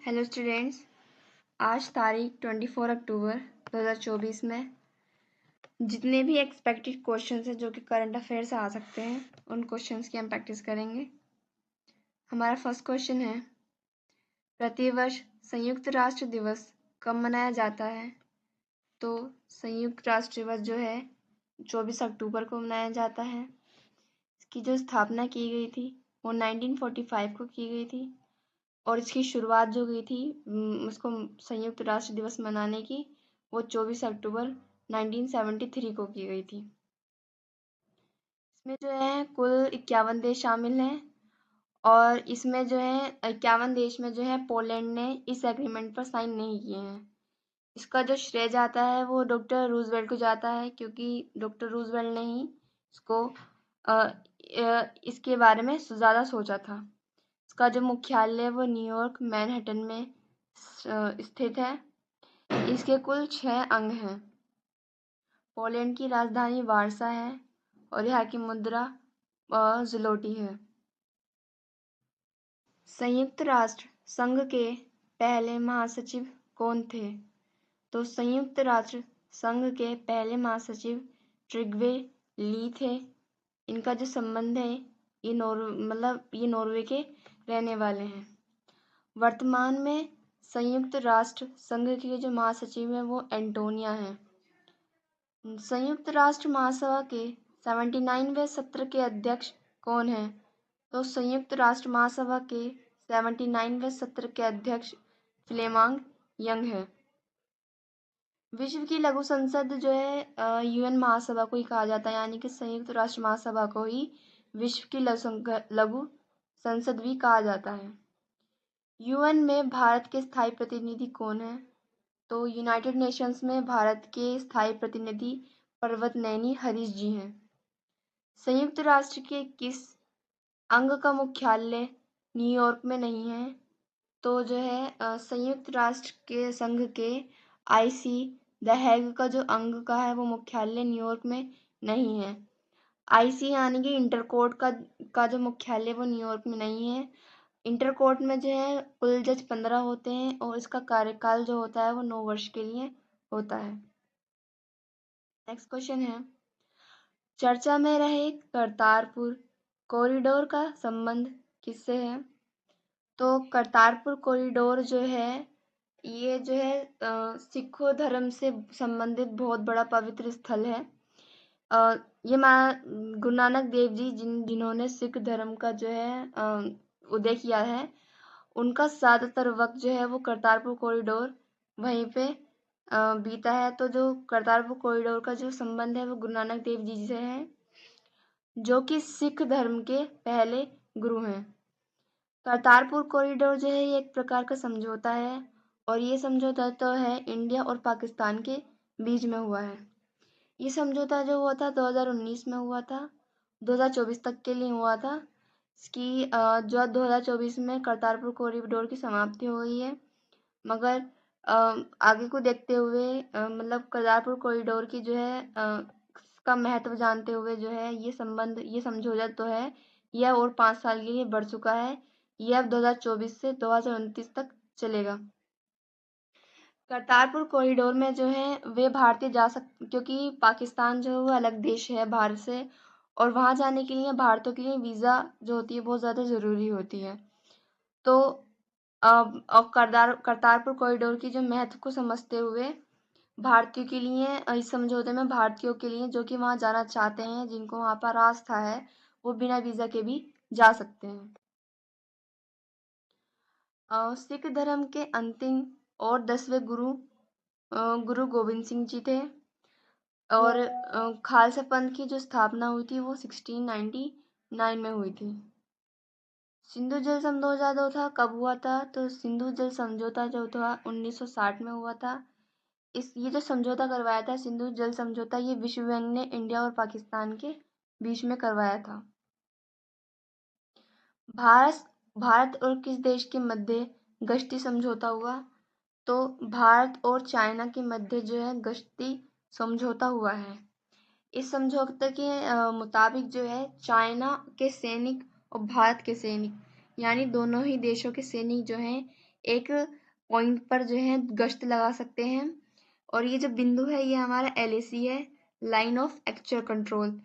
Hello students, आज तारीख 24 अक्टूबर 2024 में जितने भी एक्सपेक्टेड क्वेश्चंस हैं जो कि करंट अफेयर से आ सकते हैं उन क्वेश्चंस की हम प्रैक्टिस करेंगे। हमारा फर्स्ट क्वेश्चन है, प्रतिवर्ष संयुक्त राष्ट्र दिवस कब मनाया जाता है? तो संयुक्त राष्ट्र दिवस जो है 24 अक्टूबर को मनाया जाता है। इसकी जो स्थापना की गई थी वो 1945 को की गई थी और इसकी शुरुआत जो गई थी उसको संयुक्त राष्ट्र दिवस मनाने की वो 24 अक्टूबर 1973 को की गई थी। इसमें जो है कुल 51 देश शामिल हैं और इसमें जो है 51 देश में जो है पोलैंड ने इस एग्रीमेंट पर साइन नहीं किए हैं। इसका जो श्रेय जाता है वो डॉक्टर रूजवेल्ट को जाता है, क्योंकि डॉक्टर रूजवेल्ट ने ही इसको इसके बारे में ज़्यादा सोचा था। इसका जो मुख्यालय है वो न्यूयॉर्क मैनहट्टन में स्थित है। इसके कुल 6 अंग हैं। पोलैंड की राजधानी वारसा है और यहाँ की मुद्रा ज़्लोटी है। संयुक्त राष्ट्र संघ के पहले महासचिव कौन थे? तो संयुक्त राष्ट्र संघ के पहले महासचिव ट्रिग्वे ली थे। इनका जो संबंध है ये नॉर्वे के रहने वाले हैं। वर्तमान में संयुक्त राष्ट्र संघ के जो महासचिव हैं वो एंटोनिया हैं। संयुक्त राष्ट्र महासभा के 79वें सत्र के अध्यक्ष कौन हैं? तो संयुक्त राष्ट्र महासभा के 79वें सत्र के अध्यक्ष फ्लेमांग यंग है। विश्व की लघु संसद जो है यूएन महासभा को ही कहा जाता है, यानी कि संयुक्त राष्ट्र महासभा को ही विश्व की लघु संसद भी कहा जाता है। यूएन में भारत के स्थायी प्रतिनिधि कौन है? तो यूनाइटेड नेशंस में भारत के स्थायी प्रतिनिधि पर्वत नैनी हरीश जी हैं। संयुक्त राष्ट्र के किस अंग का मुख्यालय न्यूयॉर्क में नहीं है? तो जो है संयुक्त राष्ट्र के संघ के आईसी द हैग का जो अंग का है वो मुख्यालय न्यूयॉर्क में नहीं है। आईसी यानी कि इंटरकोर्ट का जो मुख्यालय वो न्यूयॉर्क में नहीं है। इंटरकोर्ट में जो है कुल जज 15 होते हैं और इसका कार्यकाल जो होता है वो 9 वर्ष के लिए होता है। नेक्स्ट क्वेश्चन है, चर्चा में रहे करतारपुर कॉरिडोर का संबंध किससे है? तो करतारपुर कॉरिडोर जो है ये जो है सिखों धर्म से संबंधित बहुत बड़ा पवित्र स्थल है। ये गुरु नानक देव जी जिन्होंने सिख धर्म का जो है उदय किया है, उनका ज़्यादातर वक्त जो है वो करतारपुर कॉरिडोर वहीं पे बीता है। तो जो करतारपुर कॉरिडोर का जो संबंध है वो गुरु नानक देव जी से है, जो कि सिख धर्म के पहले गुरु हैं। करतारपुर कॉरिडोर जो है ये एक प्रकार का समझौता है और ये समझौता तो है इंडिया और पाकिस्तान के बीच में हुआ है। ये समझौता जो हुआ था 2019 में हुआ था, 2024 तक के लिए हुआ था। इसकी जो 2024 में करतारपुर कॉरिडोर की समाप्ति हो गई है, मगर आगे को देखते हुए मतलब करतारपुर कॉरिडोर की जो है का महत्व जानते हुए जो है ये समझौता तो है यह और 5 साल के लिए बढ़ चुका है। यह अब 2024 से 2029 तक चलेगा। करतारपुर कॉरिडोर में जो है वे भारतीय जा सकते, क्योंकि पाकिस्तान जो है वो अलग देश है भारत से और वहाँ जाने के लिए भारतीयों के लिए वीज़ा जो होती है बहुत ज़्यादा ज़रूरी होती है। तो और करतारपुर कॉरिडोर की जो महत्व को समझते हुए भारतीयों के लिए इस समझौते में भारतीयों के लिए जो कि वहाँ जाना चाहते हैं, जिनको वहाँ पर आस्था है, वो बिना वीज़ा के भी जा सकते हैं। सिख धर्म के अंतिम और 10वें गुरु गोविंद सिंह जी थे और खालसा पंथ की जो स्थापना हुई थी वो 1699 में हुई थी। सिंधु जल समझौता जो था कब हुआ था? तो सिंधु जल समझौता जो था 1960 में हुआ था। ये जो समझौता करवाया था सिंधु जल समझौता, ये विश्व बैंक ने इंडिया और पाकिस्तान के बीच में करवाया था। भारत और किस देश के मध्य गश्ती समझौता हुआ? तो भारत और चाइना के मध्य जो है गश्ती समझौता हुआ है। इस समझौते के मुताबिक जो है चाइना के सैनिक और भारत के सैनिक यानी दोनों ही देशों के सैनिक जो हैं एक पॉइंट पर जो है गश्त लगा सकते हैं। और ये जो बिंदु है ये हमारा LAC है, line of actual control.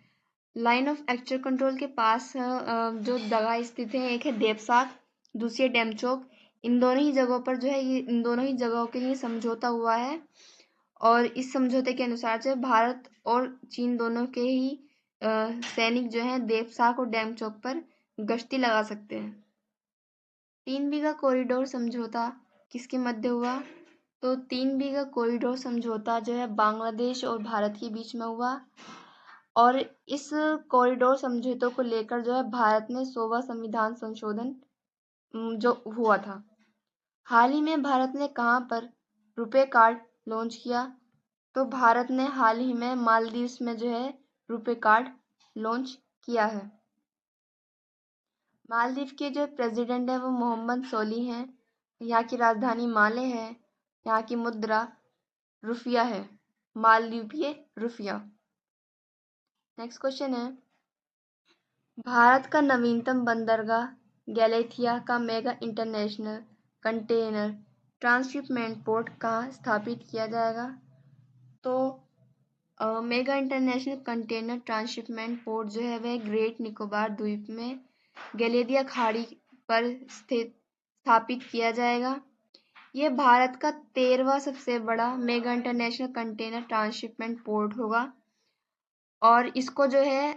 Line of actual control के पास जो जगह स्थित है, एक है देवसाग, दूसरी है डेमचोक। इन दोनों ही जगहों पर जो है ये इन दोनों ही जगहों के लिए समझौता हुआ है। और इस समझौते के अनुसार जो भारत और चीन दोनों के ही सैनिक जो हैं देवसाग और डेमचोक पर गश्ती लगा सकते हैं। 3 बीघा कॉरिडोर समझौता किसके मध्य हुआ? तो 3 बीघा कॉरिडोर समझौता जो है बांग्लादेश और भारत के बीच में हुआ। और इस कॉरिडोर समझौतों को लेकर जो है भारत में 100वां संविधान संशोधन जो हुआ था। हाल ही में भारत ने कहाँ पर रुपे कार्ड लॉन्च किया? तो भारत ने हाल ही में मालदीव्स में जो है रुपे कार्ड लॉन्च किया है। मालदीव के जो प्रेसिडेंट है वो मोहम्मद सोली हैं। यहाँ की राजधानी माले है। यहाँ की मुद्रा रुपया है, मालदीवीय रुपया। नेक्स्ट क्वेश्चन है, भारत का नवीनतम बंदरगाह गैलेथिया का mega international container transshipment port कहाँ स्थापित किया जाएगा? तो mega international container transshipment port जो है वह ग्रेट निकोबार द्वीप में गैलेथिया खाड़ी पर स्थित स्थापित किया जाएगा। यह भारत का 13वां सबसे बड़ा mega international container transshipment port होगा। और इसको जो है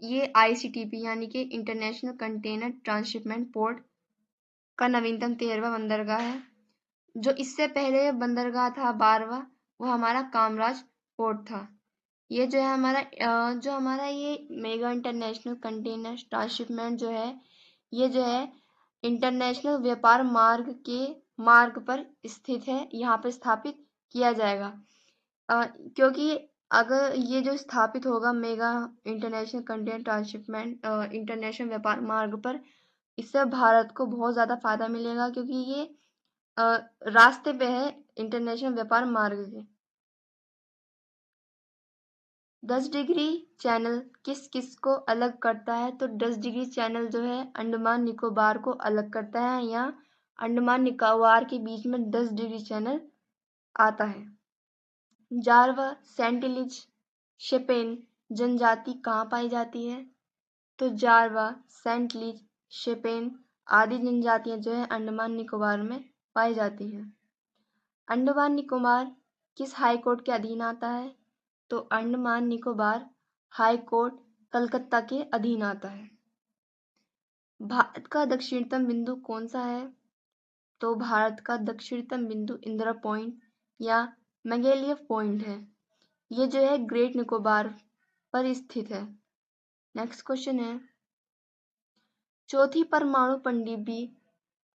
ये ICTP यानी कि इंटरनेशनल कंटेनर ट्रांसशिपमेंट पोर्ट का नवीनतम 13वां बंदरगाह है। जो इससे पहले बंदरगाह था 12वां, वो हमारा कामराज पोर्ट था। ये जो है हमारा ये मेगा इंटरनेशनल कंटेनर ट्रांसशिपमेंट जो है ये जो है इंटरनेशनल व्यापार मार्ग पर स्थित है, यहाँ पर स्थापित किया जाएगा। क्योंकि अगर ये जो स्थापित होगा mega international container transshipment international व्यापार मार्ग पर, इससे भारत को बहुत ज़्यादा फायदा मिलेगा क्योंकि ये रास्ते पे है इंटरनेशनल व्यापार मार्ग के। 10 डिग्री चैनल किस किस को अलग करता है? तो 10 डिग्री चैनल जो है अंडमान निकोबार को अलग करता है। यहाँ अंडमान निकोबार के बीच में 10 डिग्री चैनल आता है। जारवा सेंटिलिज शेपेन जनजाति कहाँ पाई जाती है? तो जारवा सेंटिलिज शेपेन आदि जनजातियां जो है अंडमान निकोबार में पाई जाती हैं। अंडमान निकोबार किस हाई कोर्ट के अधीन आता है? तो अंडमान निकोबार हाई कोर्ट कलकत्ता के अधीन आता है। भारत का दक्षिणतम बिंदु कौन सा है? तो भारत का दक्षिणतम बिंदु इंदिरा पॉइंट या मैगेलियव पॉइंट है। ये जो है ग्रेट निकोबार पर स्थित है। नेक्स्ट क्वेश्चन है, चौथी परमाणु पनडुब्बी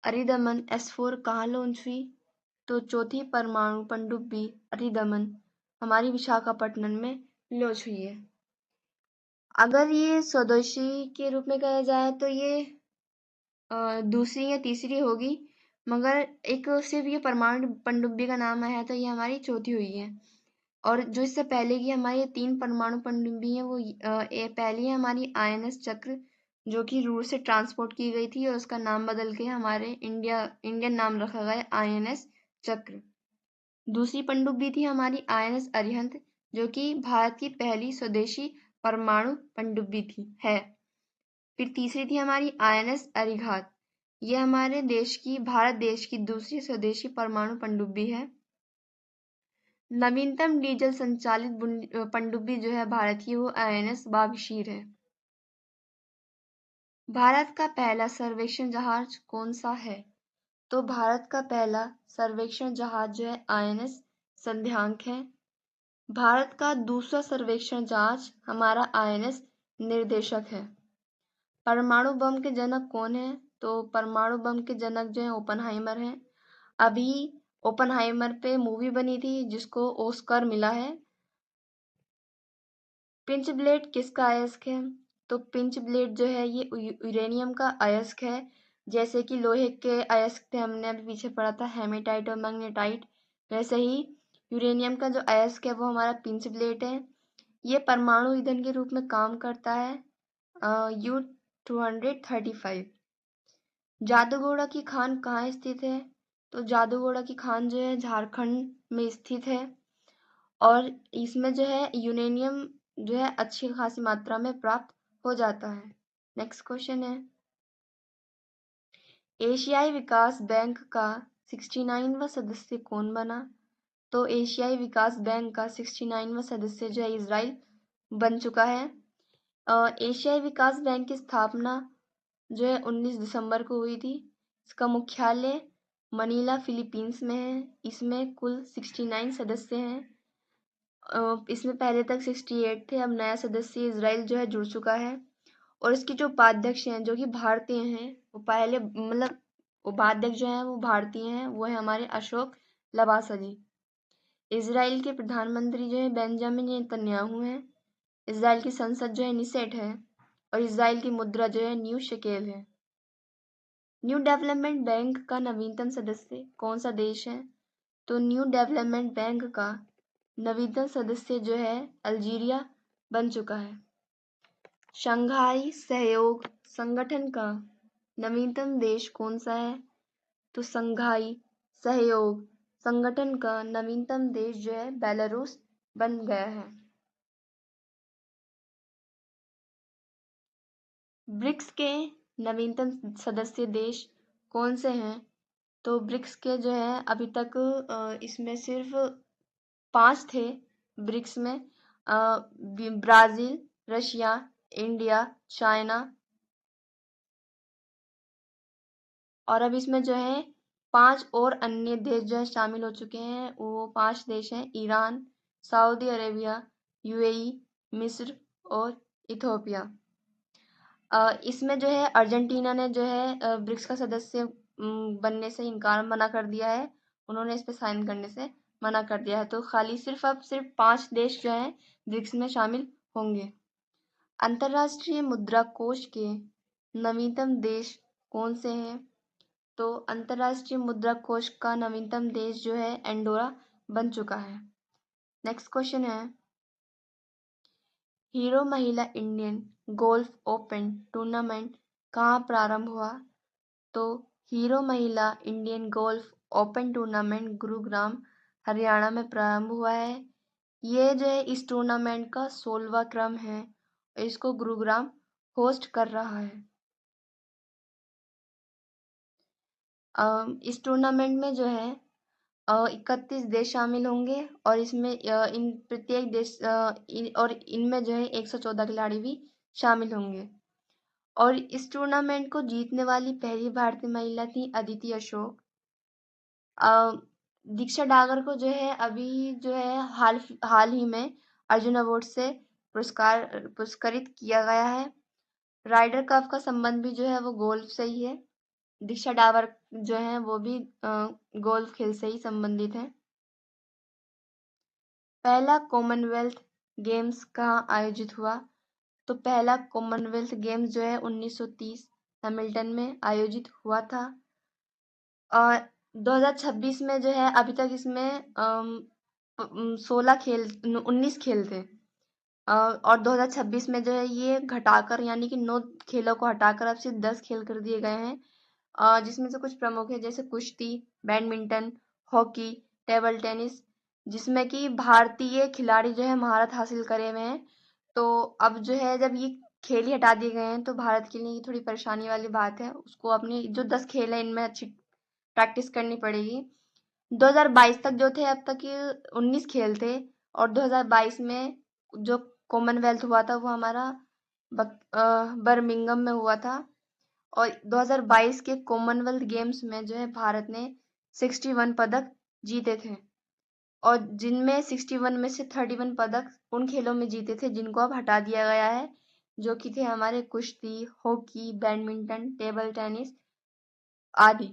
अरिदमन S4 कहाँ लॉन्च हुई? तो चौथी परमाणु पनडुब्बी अरिदमन हमारी विशाखापट्टनम में लॉन्च हुई है। अगर ये स्वदेशी के रूप में कहा जाए तो ये दूसरी या तीसरी होगी, मगर एक सिर्फ ये परमाणु पनडुब्बी का नाम आया है तो ये हमारी चौथी हुई है। और जो इससे पहले की हमारी 3 परमाणु पनडुब्बी है वो पहली है हमारी INS चक्र, जो कि रूस से ट्रांसपोर्ट की गई थी और उसका नाम बदल के हमारे इंडियन नाम रखा गया INS चक्र। दूसरी पनडुब्बी थी हमारी INS अरिहंत, जो कि भारत की पहली स्वदेशी परमाणु पनडुब्बी है। फिर तीसरी थी हमारी INS अरिघात, ये हमारे भारत देश की दूसरी स्वदेशी परमाणु पनडुब्बी है। नवीनतम डीजल संचालित पनडुब्बी जो है भारत की वो INS बागशीर है। भारत का पहला सर्वेक्षण जहाज कौन सा है? तो भारत का पहला सर्वेक्षण जहाज जो है INS संध्यांक है। भारत का दूसरा सर्वेक्षण जहाज हमारा INS निर्देशक है। परमाणु बम के जनक कौन है? तो परमाणु बम के जनक जो है ओपनहाइमर हैं। अभी ओपनहाइमर पे मूवी बनी थी जिसको ऑस्कर मिला है। पिंच ब्लेड किसका अयस्क है? तो पिंच ब्लेड जो है ये यूरेनियम का अयस्क है। जैसे कि लोहे के अयस्क थे, हमने अभी पीछे पढ़ा था हेमेटाइट और मैग्नेटाइट, वैसे ही यूरेनियम का जो अयस्क है वो हमारा पिंच ब्लेड है। ये परमाणु ईंधन के रूप में काम करता है। U-235। जादूगोड़ा की खान कहाँ स्थित है? तो जादूगोड़ा की खान जो है झारखंड में स्थित है और इसमें जो है यूरेनियम जो है अच्छी खासी मात्रा में प्राप्त हो जाता है। नेक्स्ट क्वेश्चन है, एशियाई विकास बैंक का 69वां सदस्य कौन बना? तो एशियाई विकास बैंक का 69वां सदस्य जो है इजराइल बन चुका है। एशियाई विकास बैंक की स्थापना जो है 19 दिसंबर को हुई थी। इसका मुख्यालय मनीला फिलीपींस में है। इसमें कुल 69 सदस्य हैं। इसमें पहले तक 68 थे, अब नया सदस्य इजराइल जो है जुड़ चुका है। और इसके जो उपाध्यक्ष हैं जो कि भारतीय हैं, वो पहले मतलब उपाध्यक्ष जो हैं वो भारतीय हैं, वो है हमारे अशोक लवासा। इजराइल के प्रधानमंत्री जो है बेंजामिन नेतन्याहू हैं। इजराइल की संसद जो है निसेट है और इजराइल की मुद्रा जो है न्यू शेकेल है। न्यू डेवलपमेंट बैंक का नवीनतम सदस्य कौन सा देश है? तो न्यू डेवलपमेंट बैंक का नवीनतम सदस्य जो है अल्जीरिया बन चुका है। शंघाई सहयोग संगठन का नवीनतम देश कौन सा है? तो शंघाई सहयोग संगठन का नवीनतम देश जो है बेलारूस बन गया है। ब्रिक्स के नवीनतम सदस्य देश कौन से हैं? तो ब्रिक्स के जो है अभी तक इसमें सिर्फ 5 थे ब्रिक्स में, ब्राज़ील, रशिया, इंडिया, चाइना, और अब इसमें जो है 5 और अन्य देश जो है शामिल हो चुके हैं। वो 5 देश हैं ईरान, सऊदी अरेबिया, यूएई, मिस्र और इथोपिया। इसमें जो है अर्जेंटीना ने जो है ब्रिक्स का सदस्य बनने से इनकार मना कर दिया है। उन्होंने इस पे साइन करने से मना कर दिया है। तो खाली अब सिर्फ 5 देश जो हैं ब्रिक्स में शामिल होंगे। अंतर्राष्ट्रीय मुद्रा कोष के नवीनतम देश कौन से हैं? तो अंतर्राष्ट्रीय मुद्रा कोष का नवीनतम देश जो है एंडोरा बन चुका है। नेक्स्ट क्वेश्चन है, हीरो महिला इंडियन गोल्फ ओपन टूर्नामेंट कहाँ प्रारंभ हुआ? तो हीरो महिला Indian golf open tournament Gurugram Haryana में प्रारंभ हुआ है। ये जो है इस टूर्नामेंट का 16वां क्रम है। इसको गुरुग्राम होस्ट कर रहा है। इस टूर्नामेंट में जो है 31 देश शामिल होंगे और इसमें इन प्रत्येक देश और इनमें जो है 114 खिलाड़ी भी शामिल होंगे। और इस टूर्नामेंट को जीतने वाली पहली भारतीय महिला थी अदिति अशोक। दीक्षा डागर को जो है अभी जो है हाल ही में अर्जुन अवार्ड से पुरस्कृत किया गया है। राइडर कप का संबंध भी जो है वो गोल्फ से ही है। दीक्षा डावर जो है वो भी गोल्फ खेल से ही संबंधित है। पहला कॉमनवेल्थ गेम्स कहाँ आयोजित हुआ? तो पहला कॉमनवेल्थ गेम्स जो है 1930 हैमिल्टन में आयोजित हुआ था। और 2026 में जो है अभी तक इसमें 19 खेल थे। और 2026 में जो है ये घटाकर यानी कि 9 खेलों को हटाकर अब सिर्फ 10 खेल कर दिए गए हैं। जिसमें से कुछ प्रमुख है जैसे कुश्ती, बैडमिंटन, हॉकी, टेबल टेनिस, जिसमें कि भारतीय खिलाड़ी जो है महारत हासिल करे हुए हैं। तो अब जो है जब ये खेल ही हटा दिए गए हैं तो भारत के लिए ये थोड़ी परेशानी वाली बात है। उसको अपनी जो 10 खेल है इनमें अच्छी प्रैक्टिस करनी पड़ेगी। 2022 तक जो थे अब तक ये 19 खेल थे और 2022 में जो कॉमनवेल्थ हुआ था वो हमारा बर्मिंघम में हुआ था। और 2022 के कॉमनवेल्थ गेम्स में जो है भारत ने 61 पदक जीते थे और जिनमें 61 में से 31 पदक उन खेलों में जीते थे जिनको अब हटा दिया गया है, जो कि थे हमारे कुश्ती, हॉकी, बैडमिंटन, टेबल टेनिस आदि।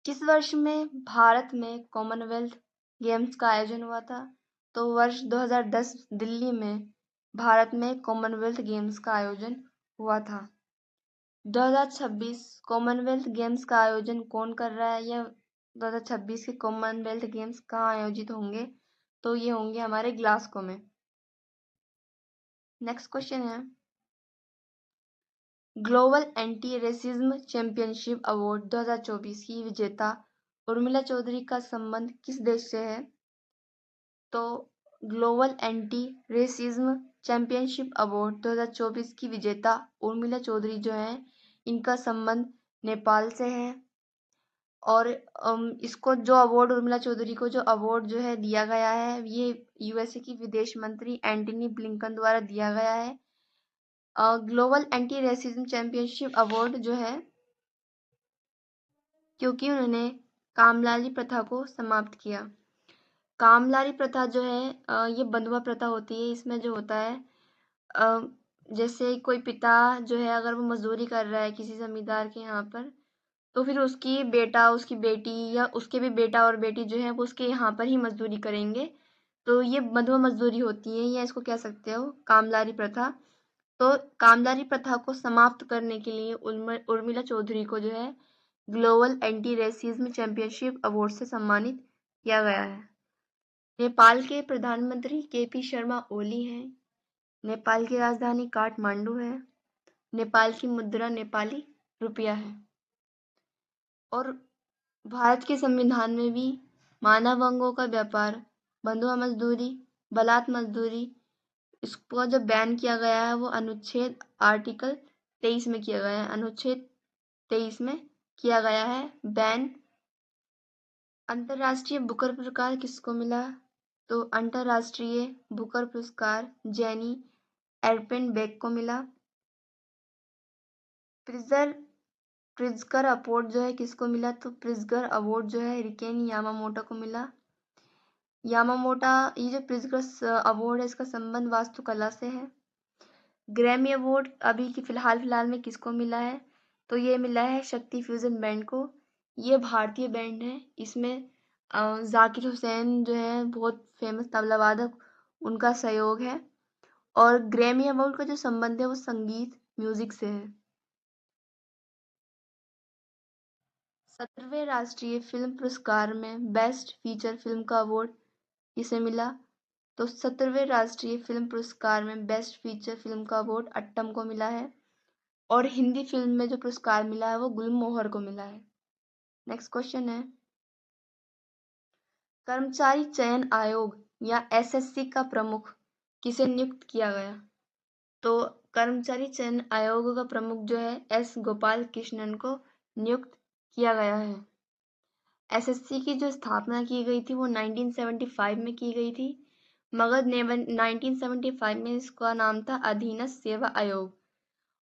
किस वर्ष में भारत में कॉमनवेल्थ गेम्स का आयोजन हुआ था? तो वर्ष 2010 दिल्ली में भारत में कॉमनवेल्थ गेम्स का आयोजन हुआ था। 2026 कॉमनवेल्थ गेम्स का आयोजन कौन कर रहा है? या 2026 के कॉमनवेल्थ गेम्स कहाँ आयोजित होंगे? तो ये होंगे हमारे ग्लासगो में। नेक्स्ट क्वेश्चन है, global anti racism championship award 2024 की विजेता उर्मिला चौधरी का संबंध किस देश से है? तो global anti racism championship award 2024 की विजेता उर्मिला चौधरी जो है, इनका संबंध नेपाल से है। और इसको जो अवार्ड उर्मिला चौधरी को जो अवार्ड जो है दिया गया है, ये यूएसए की विदेश मंत्री एंटनी ब्लिंकन द्वारा दिया गया है। Global anti racism championship award जो है, क्योंकि उन्होंने कामलाली प्रथा को समाप्त किया। कामलाली प्रथा जो है ये बंधुआ प्रथा होती है। इसमें जो होता है जैसे कोई पिता जो है, अगर वो मजदूरी कर रहा है किसी जमींदार के यहाँ पर, तो फिर उसकी बेटा, उसकी बेटी या उसके भी बेटा और बेटी जो है वो उसके यहाँ पर ही मजदूरी करेंगे। तो ये बंधुआ मजदूरी होती है, या इसको कह सकते हो कामलारी प्रथा। तो कामलारी प्रथा को समाप्त करने के लिए उर्मिला चौधरी को जो है global anti racism championship award से सम्मानित किया गया है। नेपाल के प्रधानमंत्री केपी शर्मा ओली हैं। नेपाल की राजधानी काठमांडू है। नेपाल की मुद्रा नेपाली रुपया है। और भारत के संविधान में भी मानव अंगों का व्यापार, बंधुआ मजदूरी, बलात् मजदूरी, इसको जो बैन किया गया है वो अनुच्छेद आर्टिकल 23 में किया गया है। अनुच्छेद 23 में किया गया है बैन। अंतर्राष्ट्रीय बुकर पुरस्कार किसको मिला? तो अंतर्राष्ट्रीय बुकर पुरस्कार जेनी एर्पेनबेक को मिला। प्रिज़्कर अवार्ड जो है किसको मिला? तो प्रिज़्कर अवार्ड जो है रिकेन यामामोटा को मिला। यामामोटा, ये जो प्रिज़्कर अवार्ड है इसका संबंध वास्तुकला से है। ग्रैमी अवार्ड अभी की फिलहाल में किसको मिला है? तो ये मिला है शक्ति फ्यूजन बैंड को। ये भारतीय बैंड है। इसमें जाकिर हुसैन जो है बहुत फेमस तबला वादक, उनका सहयोग है। और ग्रैमी अवार्ड का जो संबंध है वो संगीत, म्यूजिक से है। 17वें राष्ट्रीय फिल्म पुरस्कार में बेस्ट फीचर फिल्म का अवार्ड किसे मिला? तो 17वें राष्ट्रीय फिल्म पुरस्कार में बेस्ट फीचर फिल्म का अवार्ड अट्टम को मिला है। और हिंदी फिल्म में जो पुरस्कार मिला है वो गुलमोहर को मिला है। नेक्स्ट क्वेश्चन है, कर्मचारी चयन आयोग या एसएससी का प्रमुख किसे नियुक्त किया गया? तो कर्मचारी चयन आयोग का प्रमुख जो है एस गोपाल कृष्णन को नियुक्त किया गया है। एसएससी की जो स्थापना की गई थी वो 1975 में की गई थी, मगर 1975 में इसका नाम था अधीनस्थ सेवा आयोग।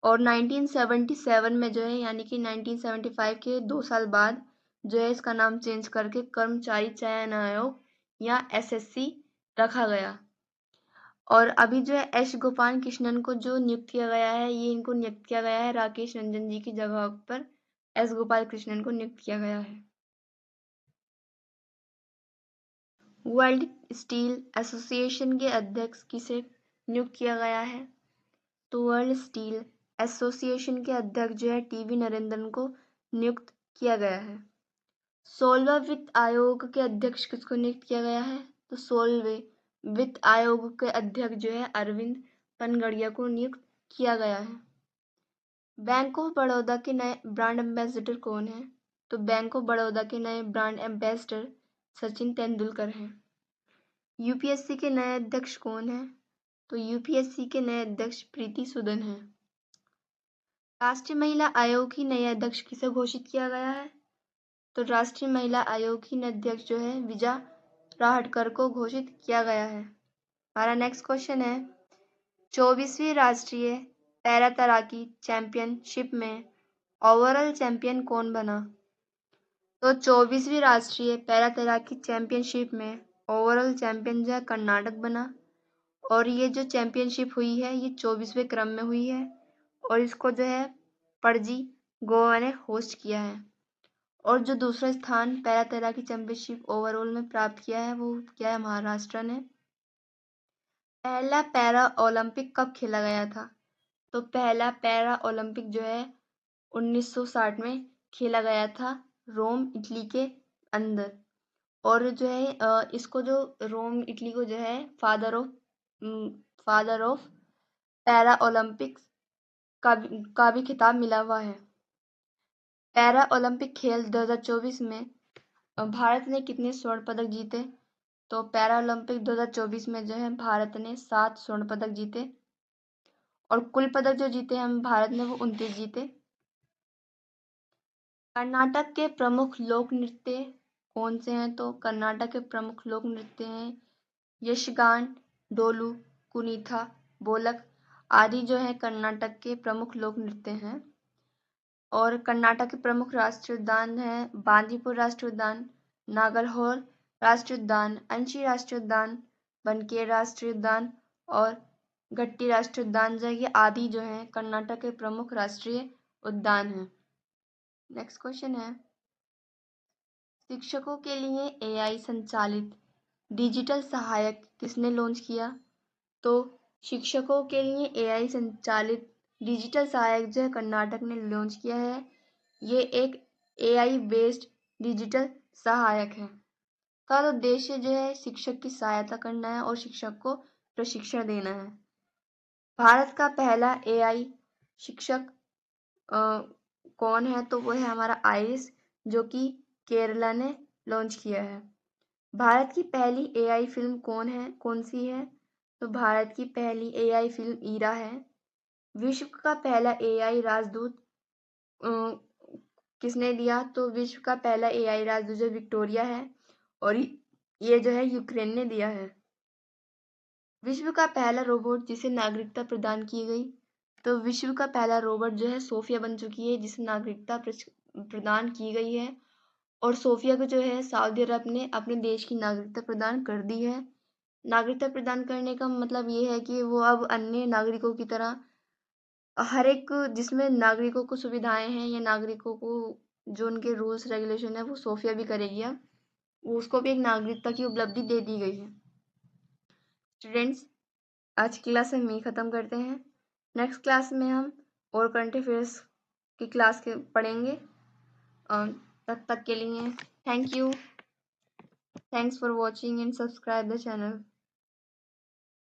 और 1977 में जो है, यानी कि 1975 के 2 साल बाद जो है इसका नाम चेंज करके कर्मचारी चयन आयोग या एसएससी रखा गया। और अभी जो है एस गोपाल कृष्णन को जो नियुक्त किया गया है, ये इनको नियुक्त किया गया है राकेश रंजन जी की जगह पर एस गोपाल कृष्णन को नियुक्त किया गया है। वर्ल्ड स्टील एसोसिएशन के अध्यक्ष किसे नियुक्त किया गया है? तो वर्ल्ड स्टील एसोसिएशन के अध्यक्ष जो है टीवी नरेंद्रन को नियुक्त किया गया है। 16वें वित्त आयोग के अध्यक्ष किसको नियुक्त किया गया है? तो 16वें वित्त आयोग के अध्यक्ष जो है अरविंद पनगड़िया को नियुक्त किया गया है। बैंक ऑफ बड़ौदा के नए ब्रांड एम्बेसडर कौन है? तो बैंक ऑफ बड़ौदा के नए ब्रांड एम्बेसडर सचिन तेंदुलकर हैं। यूपीएससी के नए अध्यक्ष कौन है? तो यूपीएससी के नए अध्यक्ष प्रीति सूदन हैं। राष्ट्रीय महिला आयोग की नई अध्यक्ष किसे घोषित किया गया है? तो राष्ट्रीय महिला आयोग की नई अध्यक्ष जो है विजया राहटकर को घोषित किया गया है। हमारा नेक्स्ट क्वेश्चन है, 24वीं राष्ट्रीय पैरा तैराकी चैंपियनशिप में ओवरऑल चैंपियन कौन बना? तो 24वीं राष्ट्रीय पैरा तैराकी चैंपियनशिप में ओवरऑल चैंपियन जो है कर्नाटक बना। और ये जो चैंपियनशिप हुई है ये 24वें क्रम में हुई है, और इसको जो है पणजी गोवा ने होस्ट किया है। और जो दूसरा स्थान पैरा तैराकी चैंपियनशिप ओवरऑल में प्राप्त किया है वो क्या है? महाराष्ट्र ने। पहला पैरा ओलंपिक कब खेला गया था? तो पहला पैरा ओलंपिक जो है 1960 में खेला गया था रोम, इटली के अंदर। और जो है इसको जो रोम, इटली को जो है फादर ऑफ पैरा ओलंपिक्स का भी खिताब मिला हुआ है। पैरा ओलंपिक खेल 2024 में भारत ने कितने स्वर्ण पदक जीते? तो पैरा ओलंपिक 2024 में जो है भारत ने 7 स्वर्ण पदक जीते और कुल पदक जो जीते हम भारत ने वो 29 जीते। कर्नाटक के प्रमुख लोक नृत्य कौन से हैं? तो कर्नाटक के प्रमुख लोक नृत्य हैं यक्षगान, डोलू, कुनीथा, बोलक आदि जो है कर्नाटक के प्रमुख लोक नृत्य हैं। और कर्नाटक के प्रमुख राष्ट्रीय उद्यान है बांदीपुर राष्ट्रीय उद्यान, नागरहोल राष्ट्रीय उद्यान, अंशी राष्ट्रीय उद्यान, बनकेर राष्ट्रीय उद्यान और गट्टी राष्ट्रीय उद्यान जो ये आदि जो है कर्नाटक के प्रमुख राष्ट्रीय उद्यान हैं। नेक्स्ट क्वेश्चन है, शिक्षकों के लिए एआई संचालित डिजिटल सहायक किसने लॉन्च किया? तो शिक्षकों के लिए एआई संचालित डिजिटल सहायक जो है कर्नाटक ने लॉन्च किया है। ये एक एआई बेस्ड डिजिटल सहायक है। का उद्देश्य जो है शिक्षक की सहायता करना है और शिक्षक को प्रशिक्षण देना है। भारत का पहला एआई शिक्षक कौन है? तो वो है हमारा आयुष, जो कि केरला ने लॉन्च किया है। भारत की पहली एआई फिल्म कौन सी है? तो भारत की पहली एआई फिल्म ईरा है। विश्व का पहला एआई राजदूत किसने दिया? तो विश्व का पहला एआई राजदूत जो विक्टोरिया है और ये जो है यूक्रेन ने दिया है। विश्व का पहला रोबोट जिसे नागरिकता प्रदान की गई? तो विश्व का पहला रोबोट जो है सोफिया बन चुकी है जिसे नागरिकता प्रदान की गई है और सोफिया को जो है सऊदी अरब ने अपने देश की नागरिकता प्रदान कर दी है। नागरिकता प्रदान करने का मतलब ये है कि वो अब अन्य नागरिकों की तरह हर एक जिसमें नागरिकों को सुविधाएं हैं या नागरिकों को जो उनके रूल्स रेगुलेशन है वो सोफिया भी करेगी। अब वो उसको भी एक नागरिकता की उपलब्धि दे दी गई है। स्टूडेंट्स, आज की क्लास हम यही ख़त्म करते हैं। नेक्स्ट क्लास में हम और करंट अफेयर्स की क्लास के पढ़ेंगे। तब तक के लिए thank you. Thanks for watching and subscribe the channel.